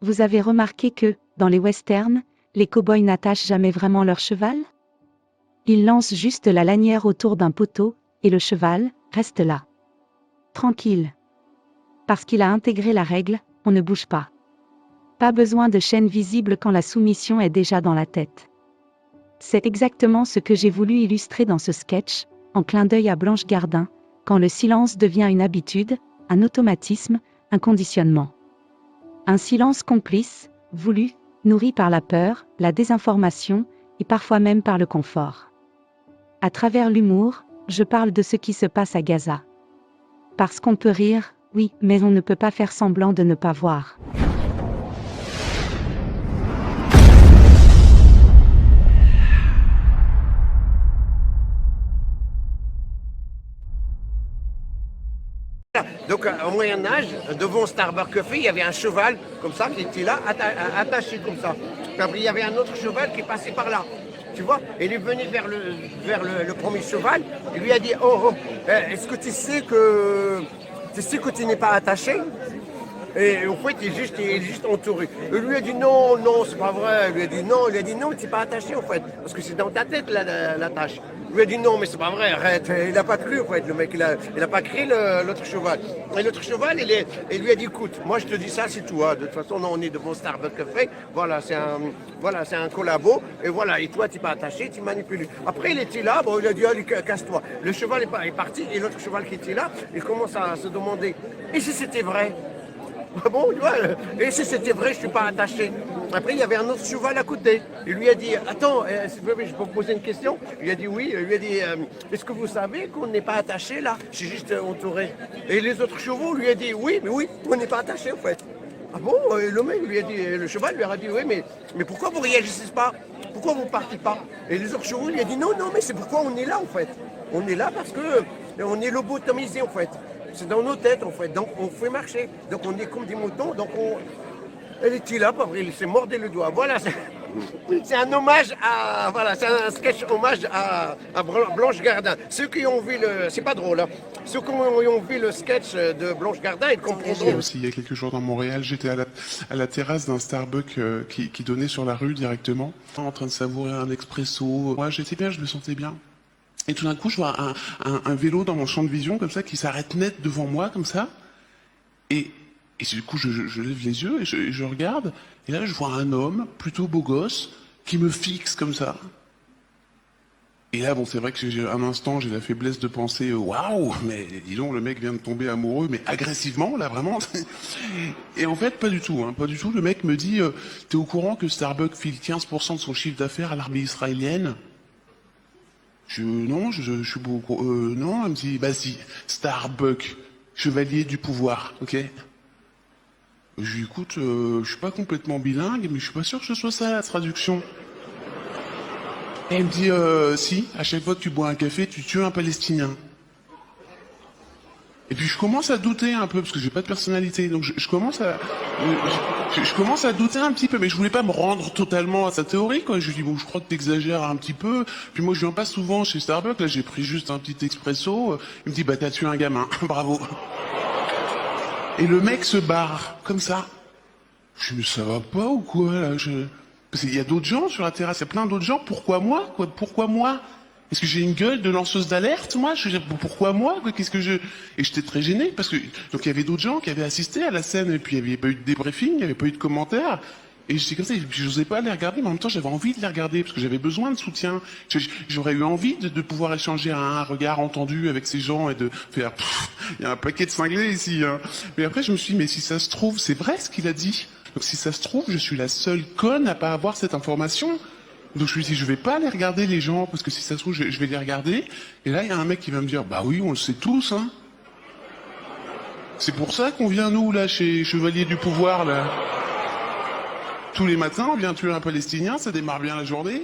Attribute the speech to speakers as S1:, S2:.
S1: Vous avez remarqué que, dans les westerns, les cow-boys n'attachent jamais vraiment leur cheval? Ils lancent juste la lanière autour d'un poteau, et le cheval reste là. Tranquille. Parce qu'il a intégré la règle, on ne bouge pas. Pas besoin de chaîne visible quand la soumission est déjà dans la tête. C'est exactement ce que j'ai voulu illustrer dans ce sketch, en clin d'œil à Blanche Gardin, quand le silence devient une habitude, un automatisme, un conditionnement. Un silence complice, voulu, nourri par la peur, la désinformation, et parfois même par le confort. À travers l'humour, je parle de ce qui se passe à Gaza. Parce qu'on peut rire, oui, mais on ne peut pas faire semblant de ne pas voir.
S2: Donc au Moyen-Âge, devant Starbucks Coffee, il y avait un cheval comme ça qui était là, attaché comme ça. Puis après, il y avait un autre cheval qui passait par là. Tu vois? Et il est venu vers le premier cheval. Il lui a dit, oh, est-ce que tu sais que tu n'es pas attaché? Et en fait, il est juste entouré. Et lui a dit non, non, c'est pas vrai. Il lui a dit non, tu n'es pas attaché en fait. Parce que c'est dans ta tête la tâche. Il lui a dit non, mais c'est pas vrai, arrête. Il n'a pas cru en fait, le mec, il a pas cru l'autre cheval. Et l'autre cheval, il lui a dit écoute, moi je te dis ça, c'est tout. Hein. De toute façon, non, on est devant Starbucks Café. Voilà, c'est un collabo. Et voilà, et toi, tu n'es pas attaché, tu manipules. Après, il était là, bon, il a dit allez, casse-toi. Le cheval est parti et l'autre cheval qui était là, il commence à se demander et si c'était vrai? Bon, tu vois, et si c'était vrai, je ne suis pas attaché. Après, il y avait un autre cheval à côté. Il lui a dit, attends, s'il vous plaît, je peux vous poser une question? Il a dit oui. Il lui a dit, est-ce que vous savez qu'on n'est pas attaché là? Je suis juste entouré. Et les autres chevaux lui a dit, oui, mais oui, on n'est pas attaché en fait. Ah bon? Et le mec lui a dit, le cheval lui a dit, oui, mais pourquoi vous ne réagissez pas? Pourquoi vous ne partez pas? Et les autres chevaux lui a dit, non, non, mais c'est pourquoi on est là en fait. On est là parce que on est lobotomisé en fait. C'est dans nos têtes en fait, donc on fait marcher. Donc on est comme des moutons, donc elle était là, il s'est mordé le doigt. Voilà, c'est un hommage à. Voilà, c'est un sketch hommage à Blanche Gardin. Ceux qui ont vu le. C'est pas drôle, hein. Ceux qui ont vu le sketch de Blanche Gardin, ils comprendront.
S3: Aussi, il y a quelques jours dans Montréal, j'étais à la terrasse d'un Starbucks qui donnait sur la rue directement, en train de savourer un expresso. Moi, j'étais bien, je me sentais bien. Et tout d'un coup, je vois un vélo dans mon champ de vision, comme ça, qui s'arrête net devant moi, comme ça. Et du coup, je lève les yeux et je regarde. Et là, je vois un homme, plutôt beau gosse, qui me fixe comme ça. Et là, bon, c'est vrai que un instant, j'ai la faiblesse de penser, waouh, mais dis donc, le mec vient de tomber amoureux, mais agressivement, là, vraiment. Et en fait, pas du tout, hein, pas du tout. Le mec me dit, t'es au courant que Starbucks file 15% de son chiffre d'affaires à l'armée israélienne? Non, je suis beaucoup. Non, elle me dit, bah si, Starbucks, chevalier du pouvoir, ok? Je lui dis, écoute, je suis pas complètement bilingue, mais je suis pas sûr que ce soit ça la traduction. Et elle me dit, si, à chaque fois que tu bois un café, tu tues un Palestinien. Et puis je commence à douter un peu, parce que j'ai pas de personnalité, donc je commence à douter un petit peu, mais je voulais pas me rendre totalement à sa théorie, quoi. Je lui dis, bon, je crois que t'exagères un petit peu. Puis moi, je viens pas souvent chez Starbucks, là, j'ai pris juste un petit expresso. Il me dit, bah, t'as tué un gamin, bravo. Et le mec se barre, comme ça. Je me dis, ça va pas ou quoi, là? Parce qu'il y a d'autres gens sur la terrasse, il y a plein d'autres gens, pourquoi moi, quoi? Pourquoi moi? Est-ce que j'ai une gueule de lanceuse d'alerte, moi? Pourquoi moi? Qu'est-ce que je... Et j'étais très gêné, parce que, donc il y avait d'autres gens qui avaient assisté à la scène, et puis il n'y avait pas eu de débriefing, il n'y avait pas eu de commentaires. Et j'étais comme ça, et puis je n'osais pas les regarder, mais en même temps j'avais envie de les regarder, parce que j'avais besoin de soutien. J'aurais eu envie de pouvoir échanger un regard entendu avec ces gens et de faire, il y a un paquet de cinglés ici, hein. Mais après je me suis dit, mais si ça se trouve, c'est vrai ce qu'il a dit. Donc si ça se trouve, je suis la seule conne à pas avoir cette information. Donc je lui dis, je vais pas aller regarder les gens, parce que si ça se trouve, je vais les regarder. Et là, il y a un mec qui va me dire, bah oui, on le sait tous, hein. C'est pour ça qu'on vient, nous, là, chez Chevalier du Pouvoir, là. Tous les matins, on vient tuer un Palestinien, ça démarre bien la journée.